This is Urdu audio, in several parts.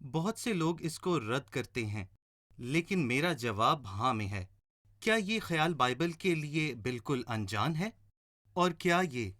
بہت سے لوگ اس کو رد کرتے ہیں، لیکن میرا جواب ہاں میں ہے۔ کیا یہ خیال بائبل کے لیے بالکل انجان ہے؟ اور کیا یہ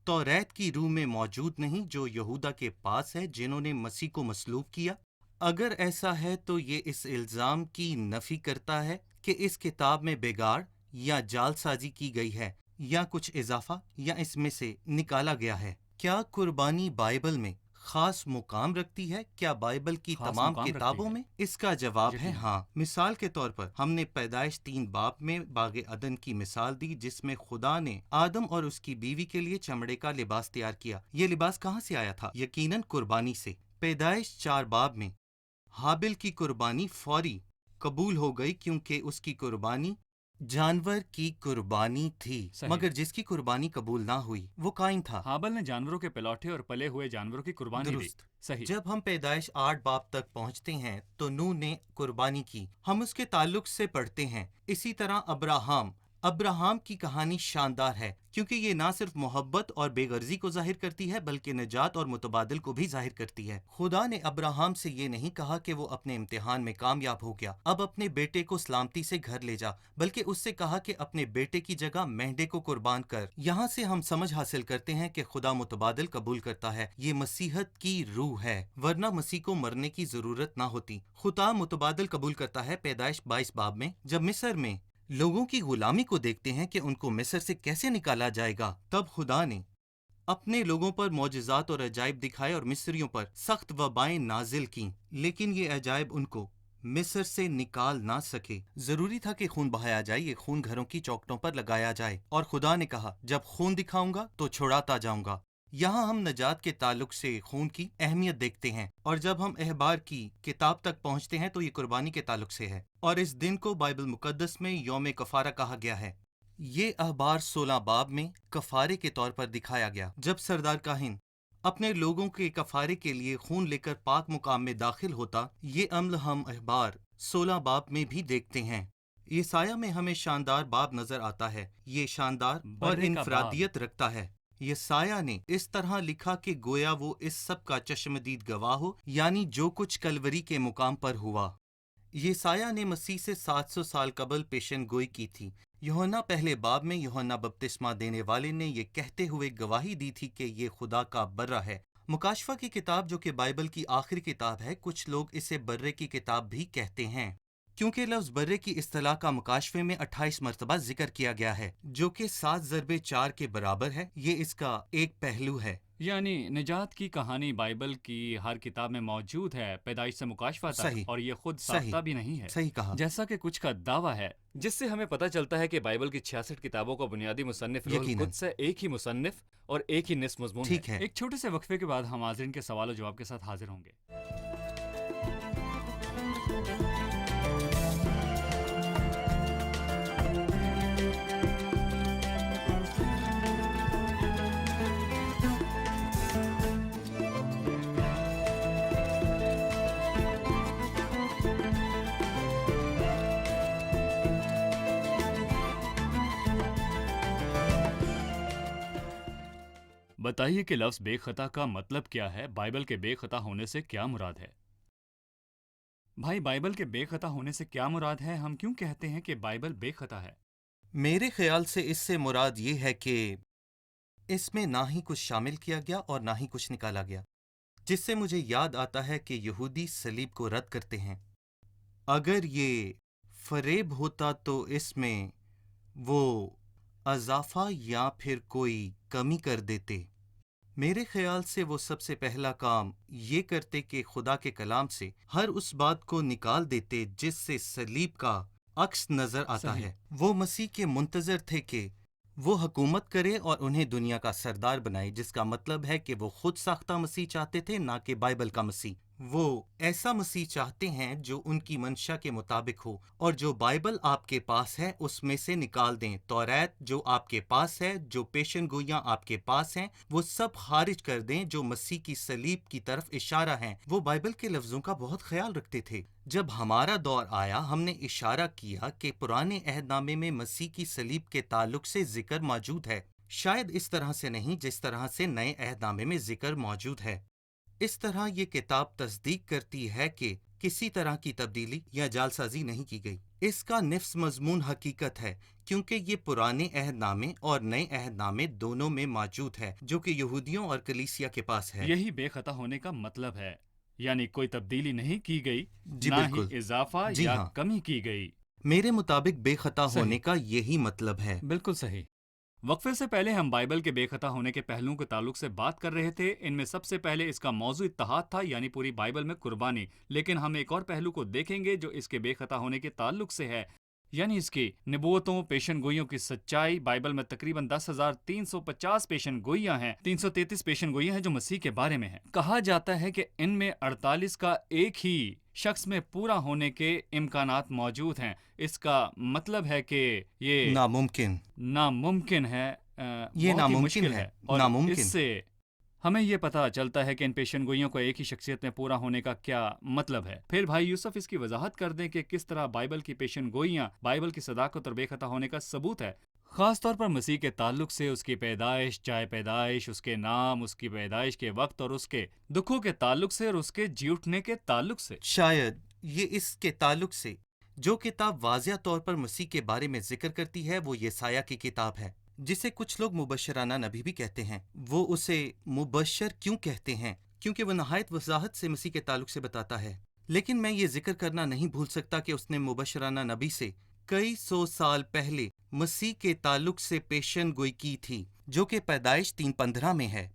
توریت کی روح میں موجود نہیں جو یہودا کے پاس ہے جنہوں نے مسیح کو مصلوب کیا؟ اگر ایسا ہے تو یہ اس الزام کی نفی کرتا ہے کہ اس کتاب میں بگاڑ یا جعل سازی کی گئی ہے یا کچھ اضافہ یا اس میں سے نکالا گیا ہے۔ کیا قربانی بائبل میں خاص مقام رکھتی ہے؟ کیا بائبل کی خاص تمام مقام رکھتی کتابوں ہے، میں؟ اس کا جواب ہے یقیناً۔ ہاں۔ مثال کے طور پر ہم نے پیدائش 3 باب میں باغ عدن کی مثال دی جس میں خدا نے آدم اور اس کی بیوی کے لیے چمڑے کا لباس تیار کیا۔ یہ لباس کہاں سے آیا تھا؟ یقیناً قربانی سے۔ پیدائش 4 باب میں حابل کی قربانی فوری قبول ہو گئی کیونکہ اس کی قربانی جانور کی قربانی تھی، صحیح۔ مگر جس کی قربانی قبول نہ ہوئی وہ قائن تھا۔ ہابل نے جانوروں کے پلوٹے اور پلے ہوئے جانوروں کی قربانی دی۔ درست۔ صحیح۔ جب ہم پیدائش 8 باب تک پہنچتے ہیں تو نوح نے قربانی کی، ہم اس کے تعلق سے پڑھتے ہیں۔ اسی طرح ابراہم کی کہانی شاندار ہے کیونکہ یہ نہ صرف محبت اور بے غرضی کو ظاہر کرتی ہے بلکہ نجات اور متبادل کو بھی ظاہر کرتی ہے۔ خدا نے ابراہم سے یہ نہیں کہا کہ وہ اپنے امتحان میں کامیاب ہو گیا، اب اپنے بیٹے کو سلامتی سے گھر لے جا، بلکہ اس سے کہا کہ اپنے بیٹے کی جگہ مہنڈے کو قربان کر۔ یہاں سے ہم سمجھ حاصل کرتے ہیں کہ خدا متبادل قبول کرتا ہے۔ یہ مسیحت کی روح ہے، ورنہ مسیح کو مرنے کی ضرورت نہ ہوتی۔ خدا متبادل قبول کرتا ہے۔ پیدائش 22 باب میں جب مصر میں لوگوں کی غلامی کو دیکھتے ہیں کہ ان کو مصر سے کیسے نکالا جائے گا، تب خدا نے اپنے لوگوں پر معجزات اور عجائب دکھائے اور مصریوں پر سخت وبائیں نازل کیں، لیکن یہ عجائب ان کو مصر سے نکال نہ سکے۔ ضروری تھا کہ خون بہایا جائے، یہ خون گھروں کی چوکھٹوں پر لگایا جائے، اور خدا نے کہا جب خون دکھاؤں گا تو چھڑاتا جاؤں گا۔ یہاں ہم نجات کے تعلق سے خون کی اہمیت دیکھتے ہیں، اور جب ہم احبار کی کتاب تک پہنچتے ہیں تو یہ قربانی کے تعلق سے ہے، اور اس دن کو بائبل مقدس میں یوم کفارہ کہا گیا ہے۔ یہ احبار 16 باب میں کفارے کے طور پر دکھایا گیا۔ جب سردار کاہن اپنے لوگوں کے کفارے کے لیے خون لے کر پاک مقام میں داخل ہوتا، یہ عمل ہم احبار 16 باب میں بھی دیکھتے ہیں۔ یسایہ میں ہمیں شاندار باب نظر آتا ہے، یہ شاندار اور برے کا انفرادیت رکھتا ہے۔ یسایہ نے اس طرح لکھا کہ گویا وہ اس سب کا چشمدید گواہ ہو، یعنی جو کچھ کلوری کے مقام پر ہوا۔ یسایہ نے مسیح سے 700 سال قبل پیشن گوئی کی تھی۔ یوحنا پہلے باب میں یوحنا بپتسمہ دینے والے نے یہ کہتے ہوئے گواہی دی تھی کہ یہ خدا کا برہ ہے۔ مکاشفہ کی کتاب جو کہ بائبل کی آخری کتاب ہے، کچھ لوگ اسے برے کی کتاب بھی کہتے ہیں کیونکہ لفظ برے کی اصطلاح کا مکاشفے میں 28 مرتبہ ذکر کیا گیا ہے، جو کہ 7 ضرب 4 کے برابر ہے۔ یہ اس کا ایک پہلو ہے۔ یعنی نجات کی کہانی بائبل کی ہر کتاب میں موجود ہے، پیدائش سے مکاشفہ تک، صحیح، اور یہ خود صحیح، ساختہ بھی نہیں ہے، صحیح کہا۔ جیسا کہ کچھ کا دعویٰ ہے، جس سے ہمیں پتہ چلتا ہے کہ بائبل کی 66 کتابوں کا بنیادی مصنف روح یقیناً۔ القدس ہے، ایک ہی مصنف اور ایک ہی نصف مضمون ٹھیک ہے۔ ایک چھوٹے سے وقفے کے بعد ہم حاضرین کے سوال و جواب کے ساتھ حاضر ہوں گے۔ بتائیے کہ لفظ بے خطا کا مطلب کیا ہے؟ بائبل کے بے خطا ہونے سے کیا مراد ہے؟ بھائی، بائبل کے بے خطا ہونے سے کیا مراد ہے؟ ہم کیوں کہتے ہیں کہ بائبل بے خطا ہے؟ میرے خیال سے اس سے مراد یہ ہے کہ اس میں نہ ہی کچھ شامل کیا گیا اور نہ ہی کچھ نکالا گیا، جس سے مجھے یاد آتا ہے کہ یہودی صلیب کو رد کرتے ہیں۔ اگر یہ فریب ہوتا تو اس میں وہ اضافہ یا پھر کوئی کمی کر دیتے۔ میرے خیال سے وہ سب سے پہلا کام یہ کرتے کہ خدا کے کلام سے ہر اس بات کو نکال دیتے جس سے صلیب کا عکس نظر آتا صحیح۔ ہے۔ وہ مسیح کے منتظر تھے کہ وہ حکومت کرے اور انہیں دنیا کا سردار بنائے، جس کا مطلب ہے کہ وہ خود ساختہ مسیح چاہتے تھے، نہ کہ بائبل کا مسیح۔ وہ ایسا مسیح چاہتے ہیں جو ان کی منشا کے مطابق ہو، اور جو بائبل آپ کے پاس ہے اس میں سے نکال دیں۔ توریت جو آپ کے پاس ہے، جو پیشن گوئیاں آپ کے پاس ہیں، وہ سب خارج کر دیں جو مسیح کی صلیب کی طرف اشارہ ہیں۔ وہ بائبل کے لفظوں کا بہت خیال رکھتے تھے۔ جب ہمارا دور آیا، ہم نے اشارہ کیا کہ پرانے عہد نامے میں مسیح کی صلیب کے تعلق سے ذکر موجود ہے، شاید اس طرح سے نہیں جس طرح سے نئے عہد نامے میں ذکر موجود ہے۔ اس طرح یہ کتاب تصدیق کرتی ہے کہ کسی طرح کی تبدیلی یا جعلسازی نہیں کی گئی۔ اس کا نفس مضمون حقیقت ہے، کیونکہ یہ پرانے عہد نامے اور نئے عہد نامے دونوں میں موجود ہے، جو کہ یہودیوں اور کلیسیا کے پاس ہے۔ یہی بے خطا ہونے کا مطلب ہے، یعنی کوئی تبدیلی نہیں کی گئی، جی نہ بالکل، ہی اضافہ جی یا ہاں، کمی کی گئی۔ میرے مطابق بے خطا صحیح، ہونے کا یہی مطلب ہے۔ بالکل صحیح۔ وقفے سے پہلے ہم بائبل کے بے خطا ہونے کے پہلوؤں کے تعلق سے بات کر رہے تھے۔ ان میں سب سے پہلے اس کا موضوع اتحاد تھا، یعنی پوری بائبل میں قربانی۔ لیکن ہم ایک اور پہلو کو دیکھیں گے جو اس کے بے خطا ہونے کے تعلق سے ہے، یعنی اس کی نبوتوں، پیشن گوئیوں کی سچائی۔ بائبل میں تقریباً 10,350 پیشن گوئیاں ہیں، 333 پیشن گوئیاں ہیں جو مسیح کے بارے میں ہیں۔ کہا جاتا ہے کہ ان میں 48 کا ایک ہی شخص میں پورا ہونے کے امکانات موجود ہیں۔ اس کا مطلب ہے کہ یہ ناممکن ہے، یہ بہت ہی ناممکن مشکل ہے، ہے، اور ناممکن۔ اس سے ہمیں یہ پتہ چلتا ہے کہ ان پیشن گوئیوں کو ایک ہی شخصیت میں پورا ہونے کا کیا مطلب ہے۔ پھر بھائی یوسف اس کی وضاحت کر دیں کہ کس طرح بائبل کی پیشن گوئیاں بائبل کی صداقت اور بے خطا ہونے کا ثبوت ہے، خاص طور پر مسیح کے تعلق سے، اس کی پیدائش، جائے پیدائش، اس کے نام، اس کی پیدائش کے وقت اور اس کے دکھوں کے تعلق سے اور اس کے جی اٹھنے کے تعلق سے۔ شاید یہ اس کے تعلق سے جو کتاب واضح طور پر مسیح کے بارے میں ذکر کرتی ہے وہ یسایہ کی کتاب ہے، جسے کچھ لوگ مبشرانہ نبی بھی کہتے ہیں۔ وہ اسے مبشر کیوں کہتے ہیں؟ کیونکہ وہ نہایت وضاحت سے مسیح کے تعلق سے بتاتا ہے۔ لیکن میں یہ ذکر کرنا نہیں بھول سکتا کہ اس نے مبشرانہ نبی سے کئی سو سال پہلے مسیح کے تعلق سے پیشن گوئی کی تھی، جو کہ پیدائش 3:15 میں ہے۔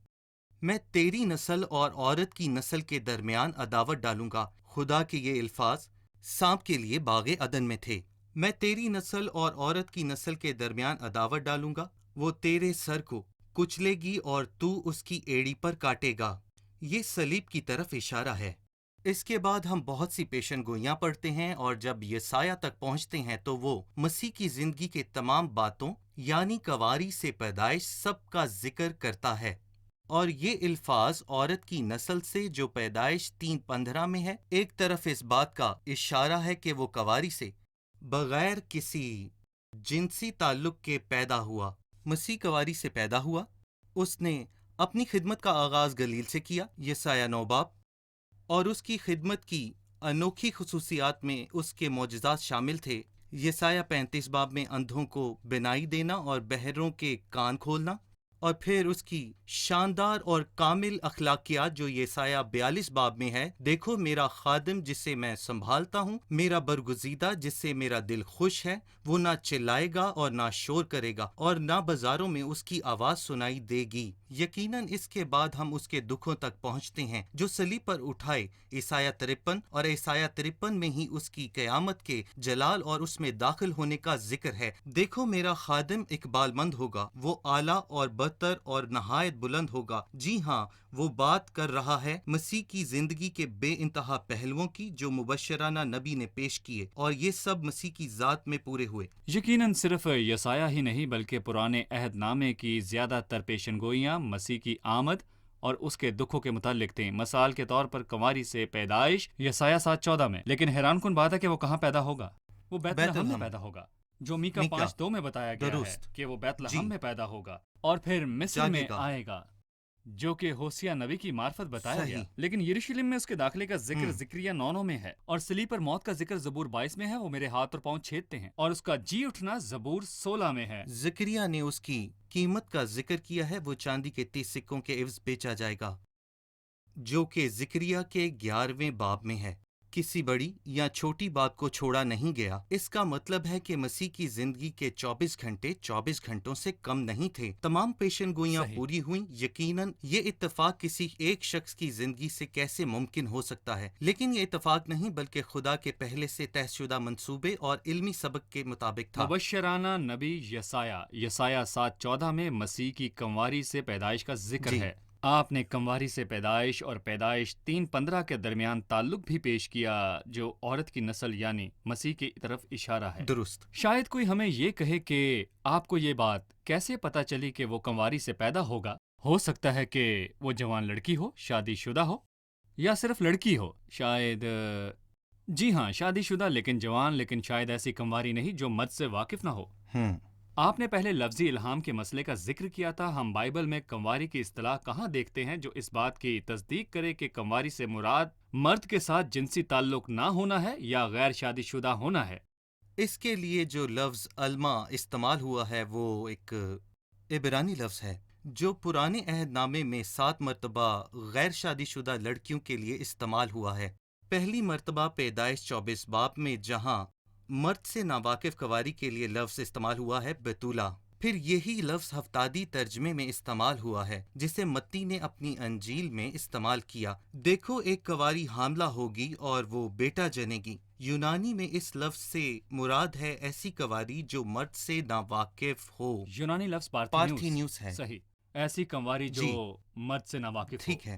میں تیری نسل اور عورت کی نسل کے درمیان عداوت ڈالوں گا۔ خدا کے یہ الفاظ سانپ کے لیے باغ عدن میں تھے۔ میں تیری نسل اور عورت کی نسل کے درمیان عداوت ڈالوں گا، وہ تیرے سر کو کچلے گی اور تو اس کی ایڑی پر کاٹے گا۔ یہ صلیب کی طرف اشارہ ہے۔ اس کے بعد ہم بہت سی پیشن گوئیاں پڑھتے ہیں، اور جب یسایہ تک پہنچتے ہیں تو وہ مسیح کی زندگی کے تمام باتوں یعنی کنواری سے پیدائش سب کا ذکر کرتا ہے۔ اور یہ الفاظ عورت کی نسل سے جو پیدائش 3:15 میں ہے، ایک طرف اس بات کا اشارہ ہے کہ وہ کنواری سے بغیر کسی جنسی تعلق کے پیدا ہوا۔ مسیح کنواری سے پیدا ہوا۔ اس نے اپنی خدمت کا آغاز گلیل سے کیا، یسایہ 9 باب، اور اس کی خدمت کی انوکھی خصوصیات میں اس کے معجزات شامل تھے۔ یسایہ 35 باب میں اندھوں کو بینائی دینا اور بہروں کے کان کھولنا، اور پھر اس کی شاندار اور کامل اخلاقیات جو یسایہ 42 باب میں ہے، دیکھو میرا خادم جسے میں سنبھالتا ہوں، میرا برگزیدہ جس سے میرا دل خوش ہے، وہ نہ چلائے گا اور نہ شور کرے گا، اور نہ بازاروں میں اس کی آواز سنائی دے گی۔ یقیناً اس کے بعد ہم اس کے دکھوں تک پہنچتے ہیں جو صلیب پر اٹھائے، عیسائیہ 53، اور عیسائیہ 53 میں ہی اس کی قیامت کے جلال اور اس میں داخل ہونے کا ذکر ہے۔ دیکھو میرا خادم اقبال مند ہوگا، وہ اعلیٰ اور برتر اور نہایت بلند ہوگا۔ جی ہاں، وہ بات کر رہا ہے مسیح کی زندگی کے بے انتہا پہلوؤں کی جو مبشرانہ نبی نے پیش کیے، اور یہ سب مسیح کی ذات میں پورے ہوئے۔ یقیناً صرف یسایہ ہی نہیں بلکہ پرانے عہد نامے کی زیادہ تر پیشن گوئیاں مسیح کی آمد اور اس کے دکھوں کے متعلق تھیں۔ مثال کے طور پر کنواری سے پیدائش یسایہ 7:14 میں، لیکن حیران کن بات ہے کہ وہ کہاں پیدا ہوگا؟ وہ بیت لحم میں پیدا ہوگا، جو میکا 5:2 میں بتایا گیا ہے کہ وہ بیت لحم میں پیدا ہوگا، اور پھر مصر میں آئے گا، جو کہ ہوسیہ نبی کی معرفت بتایا گیا۔ لیکن یروشلم میں اس کے داخلے کا ذکر زکریا 9 میں ہے، اور صلیب پر موت کا ذکر زبور 22 میں ہے، وہ میرے ہاتھ اور پاؤں چھیدتے ہیں، اور اس کا جی اٹھنا زبور 16 میں ہے۔ زکریا نے اس کی قیمت کا ذکر کیا ہے، وہ چاندی کے 30 سکوں کے عوض بیچا جائے گا، جو کہ زکریا کے 11ویں باب میں ہے۔ کسی بڑی یا چھوٹی بات کو چھوڑا نہیں گیا۔ اس کا مطلب ہے کہ مسیح کی زندگی کے 24 گھنٹے 24 گھنٹوں سے کم نہیں تھے۔ تمام پیشن گوئیاں پوری ہوئیں۔ یقیناً یہ اتفاق کسی ایک شخص کی زندگی سے کیسے ممکن ہو سکتا ہے، لیکن یہ اتفاق نہیں بلکہ خدا کے پہلے سے طے شدہ منصوبے اور علمی سبق کے مطابق تھا۔ مبشرانہ نبی یسایہ 7:14 میں مسیح کی کنواری سے پیدائش کا ذکر ہے۔ آپ نے کنواری سے پیدائش اور پیدائش 3:15 کے درمیان تعلق بھی پیش کیا، جو عورت کی نسل یعنی مسیح کی طرف اشارہ ہے۔ درست۔ شاید کوئی ہمیں یہ کہے کہ آپ کو یہ بات کیسے پتہ چلی کہ وہ کنواری سے پیدا ہوگا؟ ہو سکتا ہے کہ وہ جوان لڑکی ہو، شادی شدہ ہو، یا صرف لڑکی ہو، شاید جی ہاں شادی شدہ لیکن جوان، لیکن شاید ایسی کنواری نہیں جو مرد سے واقف نہ ہو۔ آپ نے پہلے لفظی الہام کے مسئلے کا ذکر کیا تھا. ہم بائبل میں کنواری کی اصطلاح کہاں دیکھتے ہیں جو اس بات کی تصدیق کرے کہ کنواری سے مراد مرد کے ساتھ جنسی تعلق نہ ہونا ہے یا غیر شادی شدہ ہونا ہے؟ اس کے لیے جو لفظ الما استعمال ہوا ہے وہ ایک عبرانی لفظ ہے جو پرانے عہد نامے میں 7 مرتبہ غیر شادی شدہ لڑکیوں کے لیے استعمال ہوا ہے. پہلی مرتبہ پیدائش 24 باب میں جہاں مرد سے ناواقف کنواری کے لیے لفظ استعمال ہوا ہے بتولہ. پھر یہی لفظ ہفتادی ترجمے میں استعمال ہوا ہے جسے متی نے اپنی انجیل میں استعمال کیا. دیکھو ایک کنواری حاملہ ہوگی اور وہ بیٹا جنے گی. یونانی میں اس لفظ سے مراد ہے ایسی کنواری جو مرد سے ناواقف ہو. یونانی لفظ پارتھینیوس ہے. صحیح، ایسی کنواری جو جی مرد سے ناواقف ہو. ٹھیک ہے.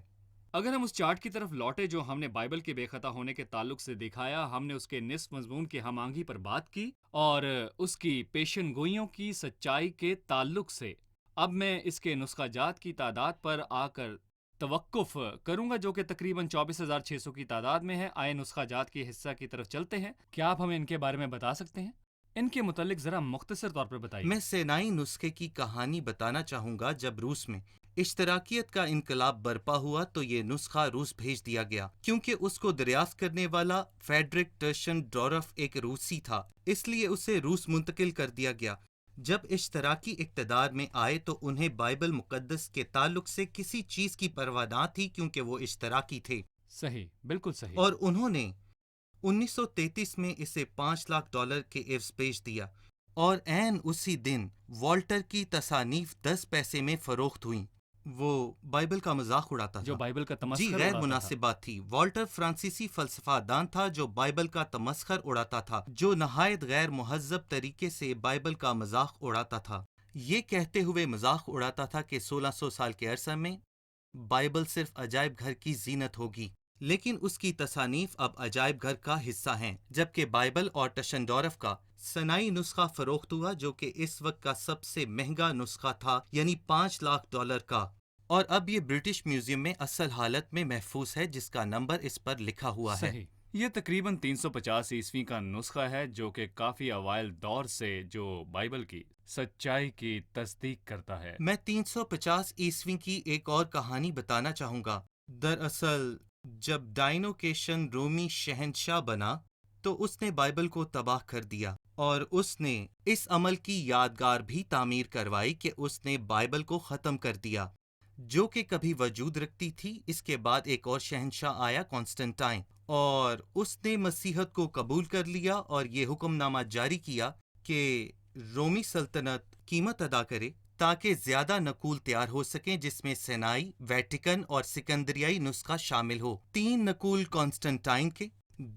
اگر ہم اس چارٹ کی طرف لوٹے جو ہم نے بائبل کے بے خطا ہونے کے تعلق سے دکھایا، ہم نے اس کے نصف مضمون کی ہم آہنگی پر بات کی اور اس کی پیشن گوئیوں کی سچائی کے تعلق سے. اب میں اس کے نسخہ جات کی تعداد پر آ کر توقف کروں گا جو کہ تقریباً 24,600 کی تعداد میں ہے. آئے نسخہ جات کے حصہ کی طرف چلتے ہیں. کیا آپ ہمیں ان کے بارے میں بتا سکتے ہیں؟ ان کے متعلق ذرا مختصر طور پر بتائیے. میں سینائی نسخے کی کہانی بتانا چاہوں گا. جب روس میں اشتراکیت کا انقلاب برپا ہوا تو یہ نسخہ روس بھیج دیا گیا کیونکہ اس کو دریافت کرنے والا فریڈرک ٹرشن ڈورف ایک روسی تھا، اس لیے اسے روس منتقل کر دیا گیا. جب اشتراکی اقتدار میں آئے تو انہیں بائبل مقدس کے تعلق سے کسی چیز کی پرواہ نہ تھی کیونکہ وہ اشتراکی تھے. صحیح، بالکل صحیح. اور انہوں نے 1933 میں اسے $5 کے عوض بیچ دیا اور عین اسی دن والٹر کی تصانیف 10 پیسے میں فروخت ہوئیں. وہ بائبل کا مذاق اڑاتا تھا جو بائبل کا تمسخر جی غیر اڑاتا تھا. مناسب بات تھی. والٹر فرانسیسی فلسفہ دان تھا جو بائبل کا تمسخر اڑاتا تھا، جو نہایت غیر مہذب طریقے سے بائبل کا مذاق اڑاتا تھا. یہ کہتے ہوئے مذاق اڑاتا تھا کہ 1600 سال کے عرصہ میں بائبل صرف عجائب گھر کی زینت ہوگی، لیکن اس کی تصانیف اب عجائب گھر کا حصہ ہیں. جبکہ بائبل اور ٹشنڈورف کا سنائی نسخہ فروخت ہوا جو کہ اس وقت کا سب سے مہنگا نسخہ تھا، یعنی $5 لاکھ کا. اور اب یہ برٹش میوزیم میں اصل حالت میں محفوظ ہے جس کا نمبر اس پر لکھا ہوا ہے. صحیح. یہ تقریباً 350 عیسوی کا نسخہ ہے جو کہ کافی اوائل دور سے جو بائبل کی سچائی کی تصدیق کرتا ہے. میں 350 عیسوی کی ایک اور کہانی بتانا چاہوں گا. دراصل جب ڈائنوکیشن رومی شہنشاہ بنا تو اس نے بائبل کو تباہ کر دیا اور اس نے اس عمل کی یادگار بھی تعمیر کروائی کہ اس نے بائبل کو ختم کر دیا جو کہ کبھی وجود رکھتی تھی. اس کے بعد ایک اور شہنشاہ آیا کانسٹنٹائن اور اس نے مسیحت کو قبول کر لیا اور یہ حکم نامہ جاری کیا کہ رومی سلطنت قیمت ادا کرے تاکہ زیادہ نقول تیار ہو سکیں جس میں سینائی، ویٹیکن اور سکندریائی نسخہ شامل ہو. 3 نقول کانسٹنٹائن کے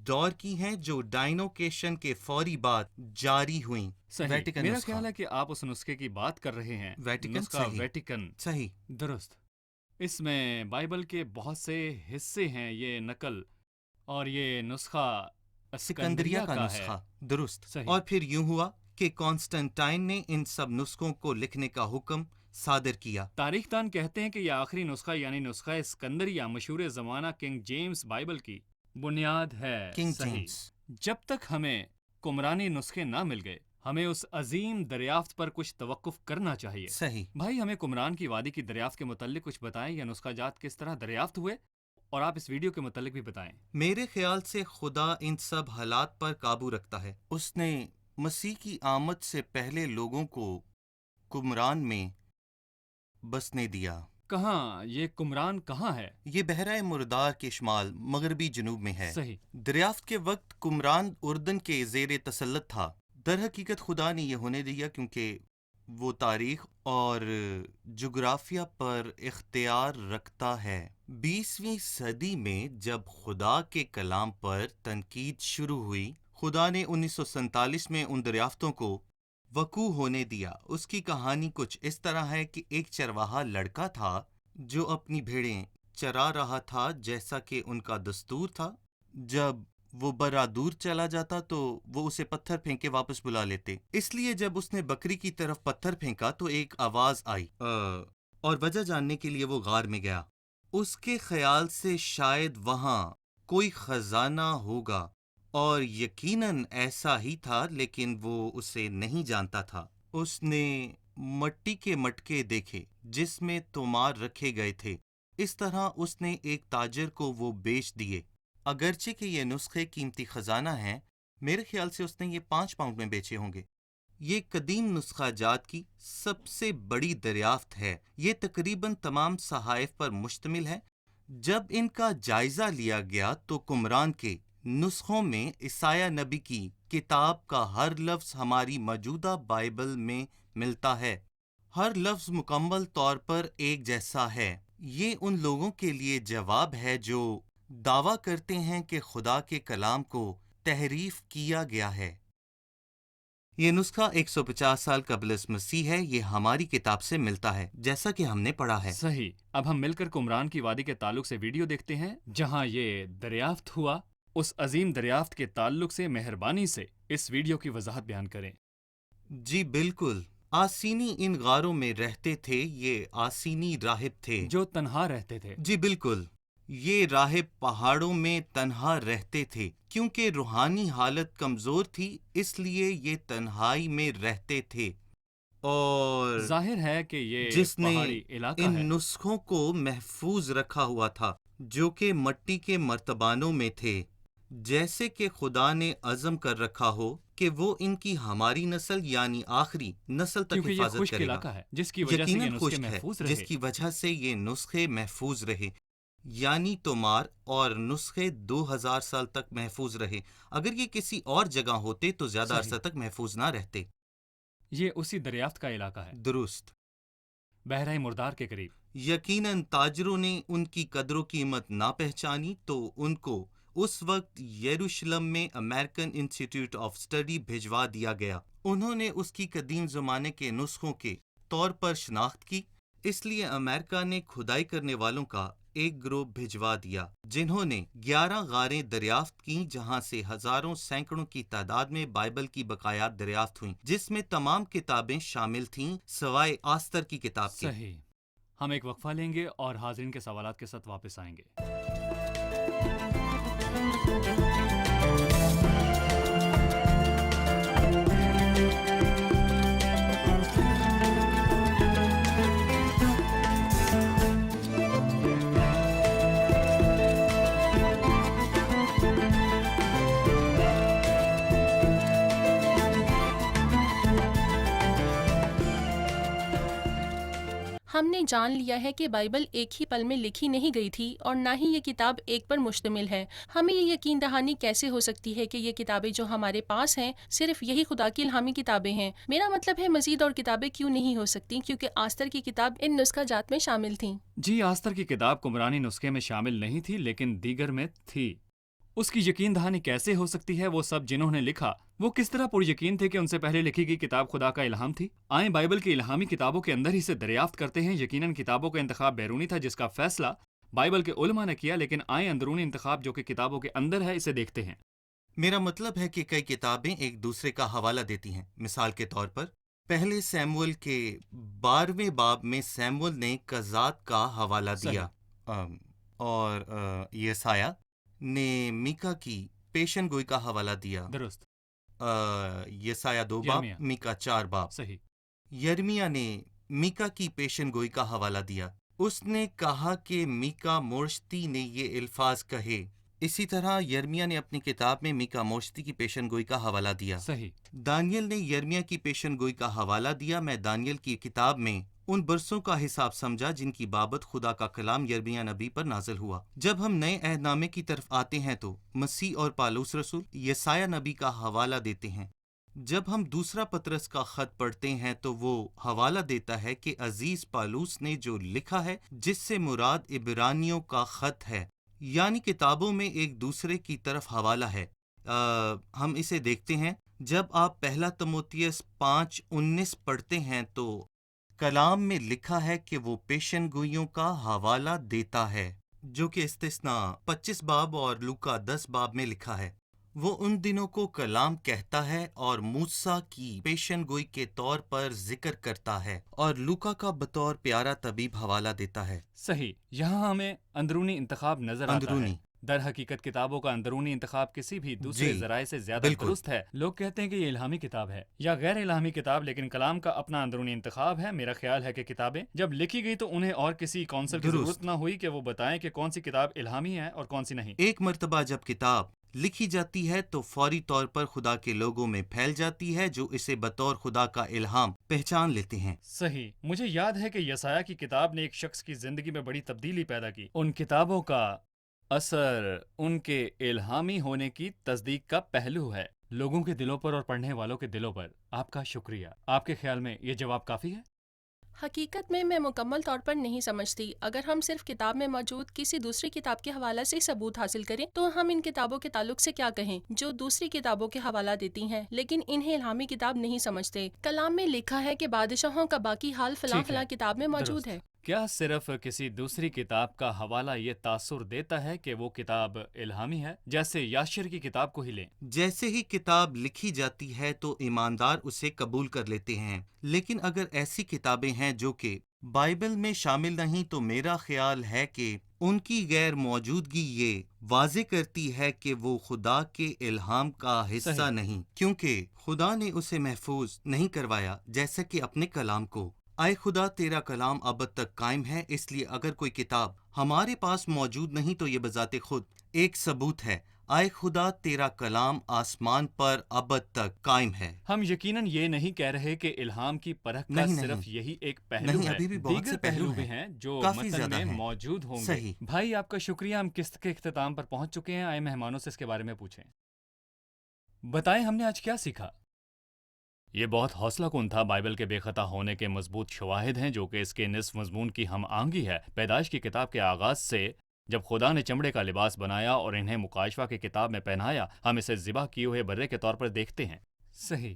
دور کی ہیں جو ڈائنوکیشن کے فوری بعد جاری ہوئیں. صحیح. ویٹیکن میرا نسخہ. خیال ہے کہ آپ اس نسخے کی بات کر رہے ہیں. ویٹیکن نسخہ صحیح. ویٹیکن. صحیح. درست. اس میں بائبل کے بہت سے حصے ہیں. یہ نقل اور یہ نسخہ سکندریہ کا ہے. نسخہ. درست. صحیح. اور پھر یوں ہوا کہ کانسٹنٹائن نے ان سب نسخوں کو لکھنے کا حکم صادر کیا. تاریخ دان کہتے ہیں کہ یہ آخری نسخہ یعنی نسخہ اسکندریہ مشہور زمانہ کنگ جیمز بائبل کی بنیاد ہے. کنگ صحیح. جیمز. جب تک ہمیں قمرانی نسخے نہ مل گئے ہمیں اس عظیم دریافت پر کچھ توقف کرنا چاہیے. صحیح. بھائی ہمیں قمران کی وادی کی دریافت کے متعلق کچھ بتائیں. یا نسخہ جات کس طرح دریافت ہوئے اور آپ اس ویڈیو کے متعلق بھی بتائیں. میرے خیال سے خدا ان سب حالات پر قابو رکھتا ہے. اس نے مسیح کی آمد سے پہلے لوگوں کو قمران میں بسنے دیا. کہاں یہ قمران کہاں ہے؟ یہ بحیرہ مردار کے شمال مغربی جنوب میں ہے. صحیح. دریافت کے وقت قمران اردن کے زیر تسلط تھا. در حقیقت خدا نے یہ ہونے دیا کیونکہ وہ تاریخ اور جغرافیہ پر اختیار رکھتا ہے. 20ویں صدی میں جب خدا کے کلام پر تنقید شروع ہوئی خدا نے 1947 میں ان دریافتوں کو وقوع ہونے دیا. اس کی کہانی کچھ اس طرح ہے کہ ایک چرواہا لڑکا تھا جو اپنی بھیڑیں چرا رہا تھا جیسا کہ ان کا دستور تھا. جب وہ برا دور چلا جاتا تو وہ اسے پتھر پھینک کے واپس بلا لیتے. اس لیے جب اس نے بکری کی طرف پتھر پھینکا تو ایک آواز آئی اور وجہ جاننے کے لیے وہ غار میں گیا. اس کے خیال سے شاید وہاں کوئی خزانہ ہوگا اور یقیناً ایسا ہی تھا لیکن وہ اسے نہیں جانتا تھا. اس نے مٹی کے مٹکے دیکھے جس میں تومار رکھے گئے تھے، اس طرح اس نے ایک تاجر کو وہ بیچ دیے۔ اگرچہ کہ یہ نسخے قیمتی خزانہ ہیں، میرے خیال سے اس نے یہ 5 پاؤنڈ میں بیچے ہوں گے۔ یہ قدیم نسخہ جات کی سب سے بڑی دریافت ہے۔ یہ تقریباً تمام صحائف پر مشتمل ہے۔ جب ان کا جائزہ لیا گیا تو قمران کے نسخوں میں عیسائیہ نبی کی کتاب کا ہر لفظ ہماری موجودہ بائبل میں ملتا ہے۔ ہر لفظ مکمل طور پر ایک جیسا ہے۔ یہ ان لوگوں کے لیے جواب ہے جو دعویٰ کرتے ہیں کہ خدا کے کلام کو تحریف کیا گیا ہے۔ یہ نسخہ 150 سال قبل از مسیح ہے۔ یہ ہماری کتاب سے ملتا ہے جیسا کہ ہم نے پڑھا ہے۔ صحیح۔ اب ہم مل کر قمران کی وادی کے تعلق سے ویڈیو دیکھتے ہیں جہاں یہ دریافت ہوا۔ اس عظیم دریافت کے تعلق سے مہربانی سے اس ویڈیو کی وضاحت بیان کریں۔ جی بالکل۔ آسینی ان غاروں میں رہتے تھے۔ یہ آسینی راہب تھے جو تنہا رہتے تھے۔ جی بالکل۔ یہ راہب پہاڑوں میں تنہا رہتے تھے کیونکہ روحانی حالت کمزور تھی، اس لیے یہ تنہائی میں رہتے تھے۔ اور ظاہر ہے کہ یہ جس نے پہاڑی علاقہ ان ہے۔ نسخوں کو محفوظ رکھا ہوا تھا جو کہ مٹی کے مرتبانوں میں تھے، جیسے کہ خدا نے عزم کر رکھا ہو کہ وہ ان کی ہماری نسل یعنی آخری نسل تک کیونکہ یہ حفاظت خشک کرے گا۔ علاقہ ہے جس کی وجہ سے یہ یقیناً نسخے خشک ہے محفوظ جس رہے۔ کی وجہ سے یہ نسخے محفوظ رہے، یعنی تومار اور نسخے 2000 سال تک محفوظ رہے۔ اگر یہ کسی اور جگہ ہوتے تو زیادہ صحیح۔ عرصہ تک محفوظ نہ رہتے۔ یہ اسی دریافت کا علاقہ ہے، درست۔ بحیرہ مردار کے قریب۔ یقیناً تاجروں نے ان کی قدر و قیمت نہ پہچانی تو ان کو اس وقت یروشلم میں امریکن انسٹیٹیوٹ آف اسٹڈی بھجوا دیا گیا۔ انہوں نے اس کی قدیم زمانے کے نسخوں کے طور پر شناخت کی، اس لیے امریکہ نے کھدائی کرنے والوں کا ایک گروہ بھجوا دیا جنہوں نے 11 غاریں دریافت کیں جہاں سے ہزاروں سینکڑوں کی تعداد میں بائبل کی بقایات دریافت ہوئیں، جس میں تمام کتابیں شامل تھیں سوائے آستر کی کتاب کے۔ صحیح۔ ہم ایک وقفہ لیں گے اور حاضرین کے سوالات کے ساتھ واپس آئیں گے۔ ہم نے جان لیا ہے کہ بائبل ایک ہی پل میں لکھی نہیں گئی تھی اور نہ ہی یہ کتاب ایک پر مشتمل ہے۔ ہمیں یہ یقین دہانی کیسے ہو سکتی ہے کہ یہ کتابیں جو ہمارے پاس ہیں صرف یہی خدا کی الہامی کتابیں ہیں؟ میرا مطلب ہے مزید اور کتابیں کیوں نہیں ہو سکتی، کیونکہ آستر کی کتاب ان نسخہ جات میں شامل تھیں۔ جی، آستر کی کتاب قمرانی نسخے میں شامل نہیں تھی لیکن دیگر میں تھی۔ اس کی یقین دہانی کیسے ہو سکتی ہے؟ وہ سب جنہوں نے لکھا وہ کس طرح پر یقین تھے کہ ان سے پہلے لکھی گئی کتاب خدا کا الہام تھی؟ آئیں بائبل کی الہامی کتابوں کے اندر ہی سے دریافت کرتے ہیں۔ یقیناً کتابوں کا انتخاب بیرونی تھا جس کا فیصلہ بائبل کے علماء نے کیا، لیکن آئیں اندرونی انتخاب جو کہ کتابوں کے اندر ہے اسے دیکھتے ہیں۔ میرا مطلب ہے کہ کئی کتابیں ایک دوسرے کا حوالہ دیتی ہیں۔ مثال کے طور پر پہلے سیموئل کے 12ویں باب میں سیموئل نے قضات کا حوالہ دیا، اور یسایہ نے میکا کی پیشن گوئی کا حوالہ دیا۔ درست۔ یسایہ 2 باب، یرمیہ۔ میکا 4 باب۔ صحیح۔ یرمیہ نے میکا کی پیشن گوئی کا حوالہ دیا۔ اس نے کہا کہ میکا مورشتی نے یہ الفاظ کہے۔ اسی طرح یرمیہ نے اپنی کتاب میں میکا مورشتی کی پیشن گوئی کا حوالہ دیا۔ صحیح۔ دانیل نے یرمیہ کی پیشن گوئی کا حوالہ دیا۔ میں دانیل کی کتاب میں ان برسوں کا حساب سمجھا جن کی بابت خدا کا کلام یرمیہ نبی پر نازل ہوا۔ جب ہم نئے عہد نامے کی طرف آتے ہیں تو مسیح اور پالوس رسول یسایہ نبی کا حوالہ دیتے ہیں۔ جب ہم دوسرا پطرس کا خط پڑھتے ہیں تو وہ حوالہ دیتا ہے کہ عزیز پالوس نے جو لکھا ہے، جس سے مراد عبرانیوں کا خط ہے، یعنی کتابوں میں ایک دوسرے کی طرف حوالہ ہے۔ ہم اسے دیکھتے ہیں۔ جب آپ پہلا تموتیس 5:19 پڑھتے ہیں تو کلام میں لکھا ہے کہ وہ پیشن گوئیوں کا حوالہ دیتا ہے، جو کہ استثناء 25 باب اور لوکا 10 باب میں لکھا ہے۔ وہ ان دنوں کو کلام کہتا ہے اور موسیٰ کی پیشن گوئی کے طور پر ذکر کرتا ہے، اور لوکا کا بطور پیارا طبیب حوالہ دیتا ہے۔ صحیح۔ یہاں ہمیں اندرونی انتخاب نظر آتا ہے۔ اندرونی در حقیقت کتابوں کا اندرونی انتخاب کسی بھی دوسرے جی، ذرائع سے زیادہ بالکل۔ درست ہے۔ لوگ کہتے ہیں کہ یہ الہامی کتاب ہے یا غیر الہامی کتاب، لیکن کلام کا اپنا اندرونی انتخاب ہے۔ میرا خیال ہے کہ کتابیں جب لکھی گئی تو انہیں اور کسی کونسل کی درست۔ ضرورت نہ ہوئی کہ وہ بتائیں کہ کون سی کتاب الہامی ہے اور کون سی نہیں۔ ایک مرتبہ جب کتاب لکھی جاتی ہے تو فوری طور پر خدا کے لوگوں میں پھیل جاتی ہے جو اسے بطور خدا کا الہام پہچان لیتے ہیں۔ صحیح، مجھے یاد ہے کہ یسایہ کی کتاب نے ایک شخص کی زندگی میں بڑی تبدیلی پیدا کی۔ ان کتابوں کا اثر ان کے الہامی ہونے کی تصدیق کا پہلو ہے، لوگوں کے دلوں پر اور پڑھنے والوں کے دلوں پر۔ آپ کا شکریہ۔ آپ کے خیال میں یہ جواب کافی ہے؟ حقیقت میں مکمل طور پر نہیں سمجھتی۔ اگر ہم صرف کتاب میں موجود کسی دوسری کتاب کے حوالے سے ثبوت حاصل کریں تو ہم ان کتابوں کے تعلق سے کیا کہیں جو دوسری کتابوں کے حوالہ دیتی ہیں لیکن انہیں الہامی کتاب نہیں سمجھتے۔ کلام میں لکھا ہے کہ بادشاہوں کا باقی حال فلاں ٹھیک ہے، فلاں کتاب میں موجود درست۔ ہے۔ کیا صرف کسی دوسری کتاب کا حوالہ یہ تاثر دیتا ہے کہ وہ کتاب الہامی ہے؟ جیسے یاشر کی کتاب کو ہی لیں۔ جیسے ہی کتاب لکھی جاتی ہے تو ایماندار اسے قبول کر لیتے ہیں، لیکن اگر ایسی کتابیں ہیں جو کہ بائبل میں شامل نہیں تو میرا خیال ہے کہ ان کی غیر موجودگی یہ واضح کرتی ہے کہ وہ خدا کے الہام کا حصہ صحیح۔ نہیں، کیونکہ خدا نے اسے محفوظ نہیں کروایا جیسا کہ اپنے کلام کو۔ اے خدا، تیرا کلام ابد تک قائم ہے، اس لیے اگر کوئی کتاب ہمارے پاس موجود نہیں تو یہ بذات خود ایک ثبوت ہے۔ اے خدا، تیرا کلام آسمان پر ابد تک قائم ہے۔ ہم یقیناً یہ نہیں کہہ رہے کہ الہام کی پرکھ کا نہیں، صرف نہیں۔ یہی ایک پہلو نہیں، ہے، ابھی بھی بہت دیگر سے پہلو بھی ہیں، ہیں جو کافی متن زیادہ میں ہیں۔ موجود ہوں گے۔ صحیح۔ بھائی، آپ کا شکریہ۔ ہم قسط کے اختتام پر پہنچ چکے ہیں۔ آئے مہمانوں سے اس کے بارے میں پوچھیں۔ بتائیں ہم نے آج کیا سیکھا؟ یہ بہت حوصلہ کن تھا۔ بائبل کے بے خطا ہونے کے مضبوط شواہد ہیں جو کہ اس کے نصف مضمون کی ہم آہنگی ہے۔ پیدائش کی کتاب کے آغاز سے جب خدا نے چمڑے کا لباس بنایا اور انہیں مکاشفہ کی کتاب میں پہنایا، ہم اسے ذبح کیے ہوئے برے کے طور پر دیکھتے ہیں۔ صحیح۔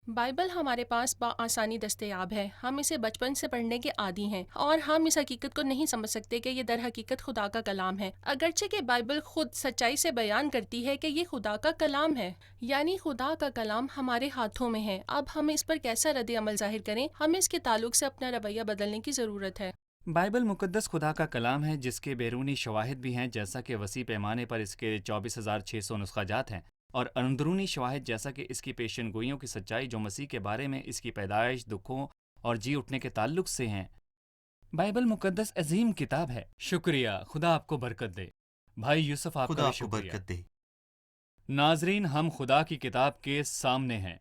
بائبل ہمارے پاس بآسانی دستیاب ہے، ہم اسے بچپن سے پڑھنے کے عادی ہیں اور ہم اس حقیقت کو نہیں سمجھ سکتے کہ یہ در حقیقت خدا کا کلام ہے، اگرچہ کہ بائبل خود سچائی سے بیان کرتی ہے کہ یہ خدا کا کلام ہے، یعنی خدا کا کلام ہمارے ہاتھوں میں ہے۔ اب ہم اس پر کیسا رد عمل ظاہر کریں؟ ہمیں اس کے تعلق سے اپنا رویہ بدلنے کی ضرورت ہے۔ بائبل مقدس خدا کا کلام ہے جس کے بیرونی شواہد بھی ہیں، جیسا کہ وسیع پیمانے پر اس کے 24,600 نسخہ جات ہیں، اور اندرونی شواہد جیسا کہ اس کی پیشن گوئیوں کی سچائی جو مسیح کے بارے میں اس کی پیدائش، دکھوں اور جی اٹھنے کے تعلق سے ہیں۔ بائبل مقدس عظیم کتاب ہے۔ شکریہ، خدا آپ کو برکت دے۔ بھائی یوسف، آپ خدا کا بھی آپ کو شکریہ۔ برکت دے۔ ناظرین، ہم خدا کی کتاب کے سامنے ہیں۔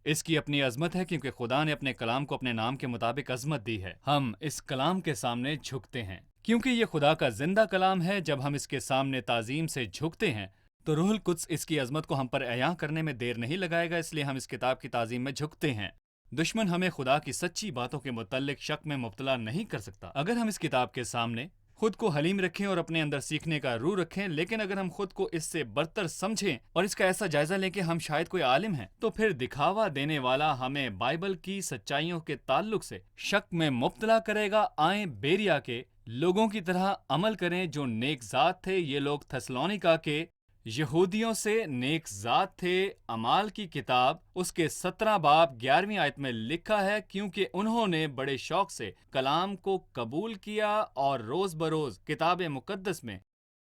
اس کی اپنی عظمت ہے کیونکہ خدا نے اپنے کلام کو اپنے نام کے مطابق عظمت دی ہے۔ ہم اس کلام کے سامنے جھکتے ہیں کیونکہ یہ خدا کا زندہ کلام ہے۔ جب ہم اس کے سامنے تعظیم سے جھکتے ہیں تو روح القدس اس کی عظمت کو ہم پر عیاں کرنے میں دیر نہیں لگائے گا، اس لیے ہم اس کتاب کی تعظیم میں جھکتے ہیں۔ دشمن ہمیں خدا کی سچی باتوں کے متعلق شک میں مبتلا نہیں کر سکتا اگر ہم اس کتاب کے سامنے خود کو حلیم رکھیں اور اپنے اندر سیکھنے کا روح رکھیں، لیکن اگر ہم خود کو اس سے برتر سمجھیں اور اس کا ایسا جائزہ لیں کہ ہم شاید کوئی عالم ہیں، تو پھر دکھاوا دینے والا ہمیں بائبل کی سچائیوں کے تعلق سے شک میں مبتلا کرے گا۔ آئیں بیریا کے لوگوں کی طرح عمل کریں جو نیک ذات تھے۔ یہ لوگ تھسلونیکا کے یہودیوں سے نیک ذات تھے۔ اعمال کی کتاب اس کے 17 باب 11ویں آیت میں لکھا ہے، کیونکہ انہوں نے بڑے شوق سے کلام کو قبول کیا اور روز بروز کتاب مقدس میں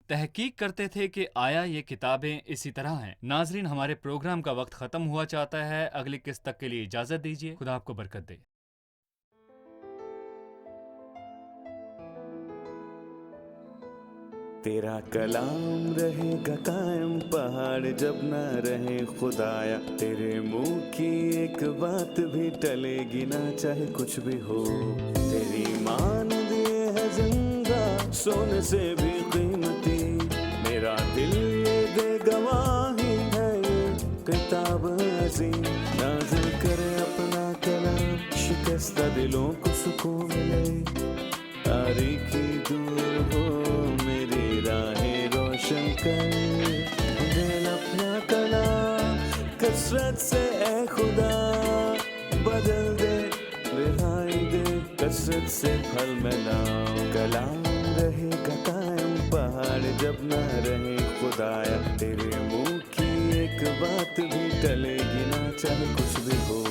تحقیق کرتے تھے کہ آیا یہ کتابیں اسی طرح ہیں۔ ناظرین، ہمارے پروگرام کا وقت ختم ہوا چاہتا ہے۔ اگلی قسط تک کے لیے اجازت دیجیے۔ خدا آپ کو برکت دے۔ تیرا کلام رہے گا قائم، پہاڑ جب نہ رہے خدایا، تیرے منہ کی ایک بات بھی ٹلے گی نہ چاہے کچھ بھی ہو۔ تیری مان دیے ہے زندہ، سونے سے بھی قیمتی، میرا دل یہ دے گواہی ہے یہ کتاب عظیم، نازل کرے اپنا کلام، شکستہ دلوں کو سکون ملے، تاریکی دور ہو میری راہیں روشن کر، دل اپنا کلام کثرت سے اے خدا بدل دے، رہائی دے کثرت سے پھل میں لاؤ۔ کلام رہے گا قائم، پہاڑ جب نہ رہے خدایا، تیرے منہ کی ایک بات بھی ٹلے گی نہ چاہے کچھ بھی ہو۔